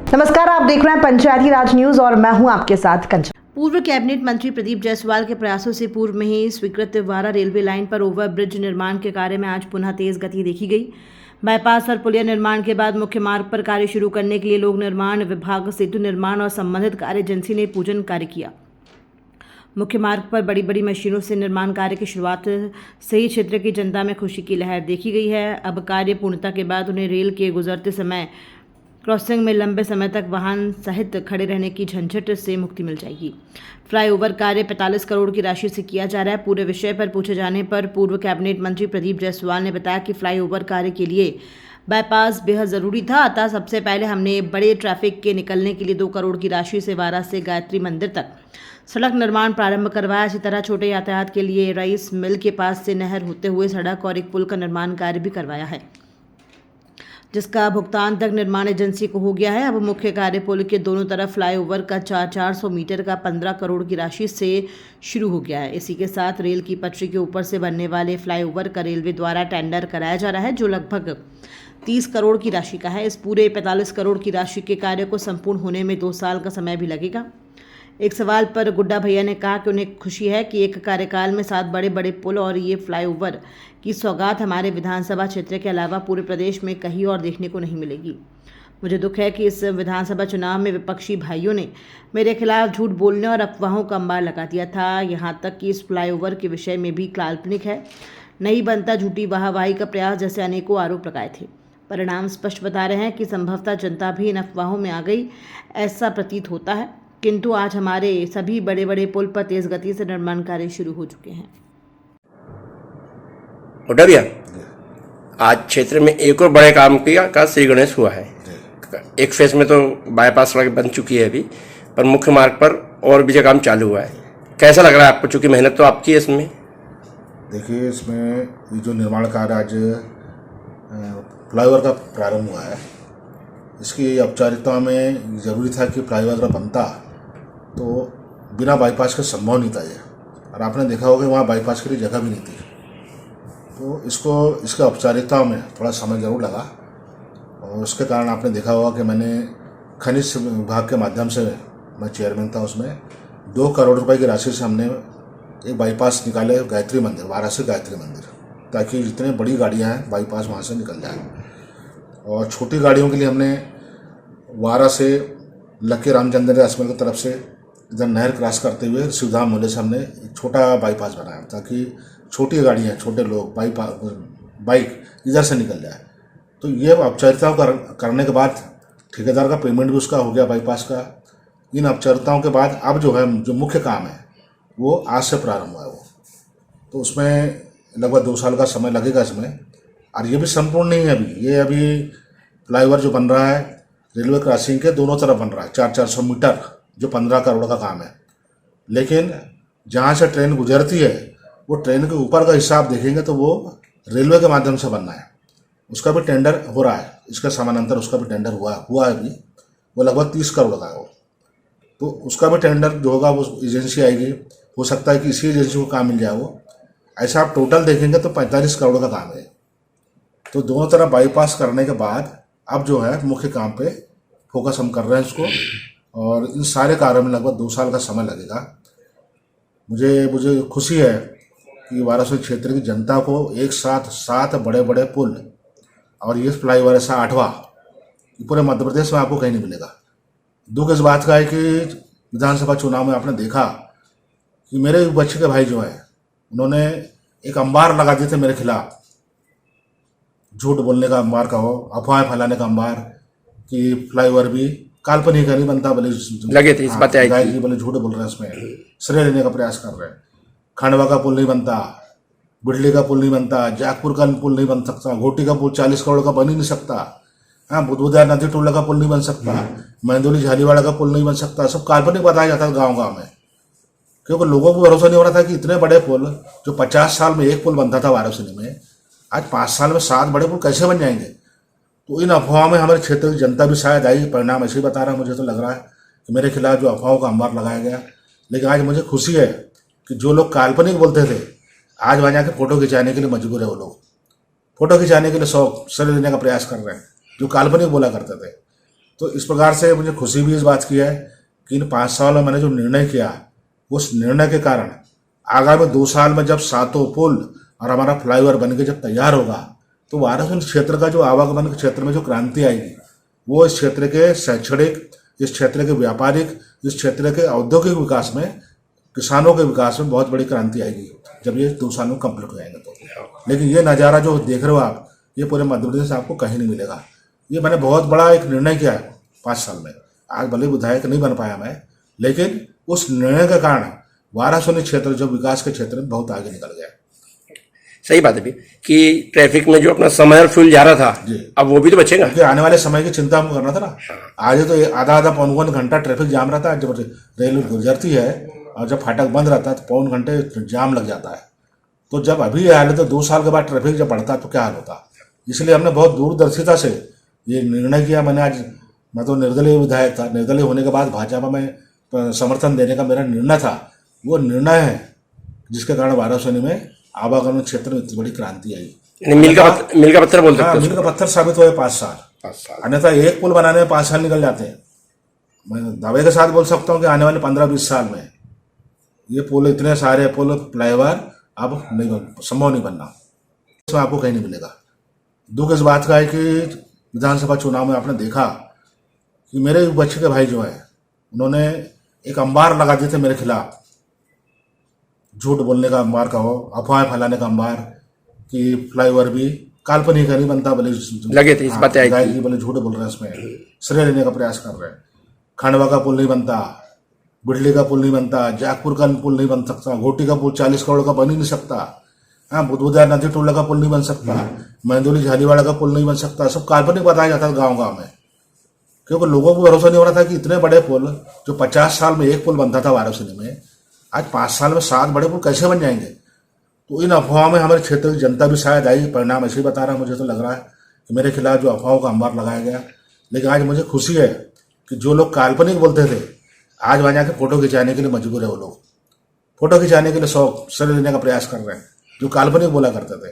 नमस्कार, आप देख रहे हैं पंचायती राज न्यूज और मैं हूं आपके साथ कंचन। पूर्व कैबिनेट मंत्री प्रदीप जायसवाल के प्रयासों से पूर्व में ही स्वीकृत वारा रेलवे लाइन पर ओवरब्रिज निर्माण के कार्य में आज पुनः तेज गति देखी गई। बाईपास और पुलिया निर्माण के बाद मुख्य मार्ग पर कार्य शुरू करने के लिए लोक निर्माण विभाग, सेतु निर्माण और संबंधित कार्य एजेंसी ने पूजन कार्य किया। मुख्य मार्ग पर बड़ी बड़ी मशीनों से निर्माण कार्य की शुरुआत से ही क्षेत्र की जनता में खुशी की लहर देखी गई है। अब कार्य पूर्णता के बाद उन्हें रेल के गुजरते समय क्रॉसिंग में लंबे समय तक वाहन सहित खड़े रहने की झंझट से मुक्ति मिल जाएगी। फ्लाईओवर कार्य 45 करोड़ की राशि से किया जा रहा है। पूरे विषय पर पूछे जाने पर पूर्व कैबिनेट मंत्री प्रदीप जायसवाल ने बताया कि फ्लाईओवर कार्य के लिए बाईपास बेहद ज़रूरी था, अतः सबसे पहले हमने बड़े ट्रैफिक के निकलने के लिए 2 करोड़ की राशि से वारा से गायत्री मंदिर तक सड़क निर्माण प्रारंभ करवाया। इसी तरह छोटे यातायात के लिए राइस मिल के पास से नहर होते हुए सड़क और एक पुल का निर्माण कार्य भी करवाया है, जिसका भुगतान तक निर्माण एजेंसी को हो गया है। अब मुख्य कार्य पुल के दोनों तरफ फ्लाईओवर का 400 मीटर का 15 करोड़ की राशि से शुरू हो गया है। इसी के साथ रेल की पटरी के ऊपर से बनने वाले फ्लाईओवर का रेलवे द्वारा टेंडर कराया जा रहा है, जो लगभग 30 करोड़ की राशि का है। इस पूरे 45 करोड़ की राशि के कार्य को संपूर्ण होने में 2 साल का समय भी लगेगा। एक सवाल पर गुड्डा भैया ने कहा कि उन्हें खुशी है कि एक कार्यकाल में 7 बड़े बड़े पुल और ये फ्लाईओवर की सौगात हमारे विधानसभा क्षेत्र के अलावा पूरे प्रदेश में कहीं और देखने को नहीं मिलेगी। मुझे दुख है कि इस विधानसभा चुनाव में विपक्षी भाइयों ने मेरे खिलाफ झूठ बोलने और अफवाहों का अंबार लगा दिया था। यहाँ तक कि इस फ्लाईओवर के विषय में भी काल्पनिक है, नहीं बनता, झूठी वाहवाही का प्रयास जैसे अनेकों आरोप लगाए थे। परिणाम स्पष्ट बता रहे हैं कि संभवतः जनता भी इन अफवाहों में आ गई, ऐसा प्रतीत होता है। किंतु आज हमारे सभी बड़े बड़े पुल पर तेज गति से निर्माण कार्य शुरू हो चुके हैं। उठा भैया, आज क्षेत्र में एक और बड़े काम का श्री गणेश हुआ है। एक फेज में तो बाईपास सड़क बन चुकी है अभी, पर मुख्य मार्ग पर और भी काम चालू हुआ है। कैसा लग रहा है आपको, चूंकि मेहनत तो आपकी है इसमें? देखिए, इसमें ये जो निर्माण कार्य आज फ्लाईओवर का प्रारंभ हुआ है, इसकी औपचारिकता में ज़रूरी था कि फ्लाईओवर का बनता तो बिना बाईपास के संभव नहीं था ये। और आपने देखा होगा कि वहाँ बाईपास के लिए जगह भी नहीं थी, तो इसके औपचारिकता में थोड़ा समय ज़रूर लगा। और उसके कारण आपने देखा होगा कि मैंने खनिज विभाग के माध्यम से, मैं चेयरमैन था उसमें, 2 करोड़ रुपए की राशि से हमने एक बाईपास निकाले गायत्री मंदिर, वाराणसी गायत्री मंदिर, ताकि जितने बड़ी गाड़ियाँ हैं बाईपास वहाँ से निकल जाए। और छोटी गाड़ियों के लिए हमने वारा से लक्की रामचंद्र अस्पताल की तरफ से इधर नहर क्रॉस करते हुए शिवधाम मोहल्ले से हमने एक छोटा बाईपास बनाया, ताकि छोटी गाड़ियाँ, छोटे लोग बाइक इधर से निकल जाए। तो ये औपचारिकताओं करने के बाद ठेकेदार का पेमेंट भी उसका हो गया बाईपास का। इन औपचारिकताओं के बाद अब जो मुख्य काम है वो आज से प्रारंभ हुआ है वो, तो उसमें लगभग 2 साल का समय लगेगा इसमें। और ये भी संपूर्ण नहीं है अभी फ्लाईओवर जो बन रहा है रेलवे क्रॉसिंग के दोनों तरफ बन रहा है, 400 मीटर, जो 15 करोड़ का काम है। लेकिन जहाँ से ट्रेन गुजरती है वो ट्रेन के ऊपर का हिसाब देखेंगे तो वो रेलवे के माध्यम से बनना है, उसका भी टेंडर हो रहा है। इसका समानांतर उसका भी टेंडर हुआ है अभी, वो लगभग 30 करोड़ का है वो। तो उसका भी टेंडर जो होगा वो एजेंसी आएगी, हो सकता है कि इसी एजेंसी को काम मिल जाए वो। ऐसा आप टोटल देखेंगे तो 45 करोड़ का काम है। तो दोनों तरफ बाईपास करने के बाद अब जो है मुख्य काम पे फोकस हम कर रहे हैं इसको, और इन सारे कार्यों में लगभग 2 साल का समय लगेगा। मुझे खुशी है कि वाराणसी क्षेत्र की जनता को एक साथ 7 बड़े बड़े पुल और ये फ्लाईओवर ऐसा 8वां पूरे मध्य प्रदेश में आपको कहीं नहीं मिलेगा। दुख इस बात का है कि विधानसभा चुनाव में आपने देखा कि मेरे बच्चे के भाई जो हैं उन्होंने एक अंबार लगा दिए थे मेरे खिलाफ, झूठ बोलने का अंबार कहो, अफवाहें फैलाने का अंबार, कि फ्लाईओवर भी काल्पनिक नहीं बनता, बोले लगे थे इस बात आई, बोले झूठ बोल रहे हैं, इसमें श्रेय लेने का प्रयास कर रहे हैं। खंडवा का पुल नहीं बनता, बिडली का पुल नहीं बनता, जागपुर का पुल नहीं बन सकता, घोटी का पुल 40 करोड़ का बन ही नहीं सकता, हाँ, बुद्धबुदा नदी टोला का पुल नहीं बन सकता, महंदोली झालीवाड़ा का पुल नहीं बन सकता। सब काल्पनिक बताया जाता है गाँव में, क्योंकि लोगों को भरोसा नहीं हो रहा था कि इतने बड़े पुल, जो 50 साल में एक पुल बनता था वाराणसी में, आज 5 साल में 7 बड़े पुल कैसे बन जाएंगे। तो इन अफवाहों में हमारे क्षेत्र की जनता भी शायद आई, परिणाम ऐसे ही बता रहा है। मुझे तो लग रहा है कि मेरे खिलाफ जो अफवाहों का अंबार लगाया गया, लेकिन आज मुझे खुशी है कि जो लोग काल्पनिक बोलते थे आज वहाँ जाकर फोटो खिंचाने के लिए मजबूर है। वो लोग फोटो खिंचाने के लिए 100 सर लेने का प्रयास कर रहे हैं जो काल्पनिक बोला करते थे। तो इस प्रकार से मुझे खुशी भी इस बात की है कि इन 5 साल में मैंने जो निर्णय किया, उस निर्णय के कारण आगामी 2 साल में जब 7 पुल और हमारा फ्लाईओवर बन के जब तैयार होगा, तो वाराणसी क्षेत्र का जो आवागमन के क्षेत्र में जो क्रांति आएगी, वो इस क्षेत्र के शैक्षणिक, इस क्षेत्र के व्यापारिक, इस क्षेत्र के औद्योगिक विकास में, किसानों के विकास में बहुत बड़ी क्रांति आएगी जब ये 2 साल में कंप्लीट हो जाएंगे तो। लेकिन ये नज़ारा जो देख रहे हो आप, ये पूरे मध्य प्रदेश से आपको कहीं नहीं मिलेगा। ये मैंने बहुत बड़ा एक निर्णय किया है 5 साल में। आज भले विधायक नहीं बन पाया मैं, लेकिन उस निर्णय के कारण वाराणसी क्षेत्र जो विकास के क्षेत्र में बहुत आगे निकल गया। सही बात है भी कि ट्रैफिक में जो अपना समय और फ्यूल जा रहा था, अब वो भी तो बचेगा। क्योंकि आने वाले समय की चिंता हमको करना था ना। आज तो आधा पौन घंटा ट्रैफिक जाम रहता है, जब रेल गुजरती है और जब फाटक बंद रहता है तो पौन घंटे जाम लग जाता है। तो जब अभी ये हाल है तो 2 साल के बाद ट्रैफिक जब बढ़ता है तो क्या हाल होता। इसलिए हमने बहुत दूरदर्शिता से ये निर्णय किया। मैं तो निर्दलीय विधायक था, निर्दलीय होने के बाद भाजपा में समर्थन देने का मेरा निर्णय था। वो निर्णय है जिसके कारण वाराणसी में आवागमन क्षेत्र में इतनी बड़ी क्रांति आई। मील का पत्थर बोल सकते हैं। मील का पत्थर साबित हुए 5 साल। अन्यथा एक पुल बनाने में 5 साल निकल जाते हैं। मैं दावे के साथ बोल सकता हूँ कि आने वाले 15-20 साल में ये पुल, इतने सारे पुल, फ्लाईओवर अब नहीं, संभव नहीं बनना, इसमें आपको कहीं नहीं मिलेगा। दुख इस बात का है कि विधानसभा चुनाव में आपने देखा कि मेरे बच्चे के भाई जो है, उन्होंने एक अंबार लगा दिए थे मेरे खिलाफ। झूठ बोलने का अंबार का हो, अफवाहें फैलाने का अंबार कि फ्लाईओवर भी काल्पनिक नहीं बनता, भले लगे थे इस बातें आई थी, भले झूठ बोल रहे हैं, इसमें श्रेय लेने का प्रयास कर रहे हैं। खंडवा का पुल नहीं बनता, बिडली का पुल नहीं बनता, जागपुर का पुल नहीं बन सकता, घोटी का पुल 40 करोड़ का बन ही नहीं सकता। हाँ, बुद्धबुदा नदी टोला का पुल नहीं बन सकता, महंदोली झालीवाड़ा का पुल नहीं बन सकता। सब काल्पनिक बताया जाता है गाँव में, क्योंकि लोगों को भरोसा नहीं हो रहा था कि इतने बड़े पुल, जो 50 साल में एक पुल बनता था वाराणसी में, आज 5 साल में 7 बड़े पुल कैसे बन जाएंगे। तो इन अफवाहों में हमारे क्षेत्र की जनता भी शायद आई। परिणाम ऐसे ही बता रहा है। मुझे तो लग रहा है कि मेरे खिलाफ जो अफवाहों का अंबार लगाया गया। लेकिन आज मुझे खुशी है कि जो लोग काल्पनिक बोलते थे, आज वहाँ जाकर फोटो खिंचाने के लिए मजबूर है। वो लोग फोटो खिंचाने के लिए श्रेय लेने का प्रयास कर रहे हैं, जो काल्पनिक बोला करते थे।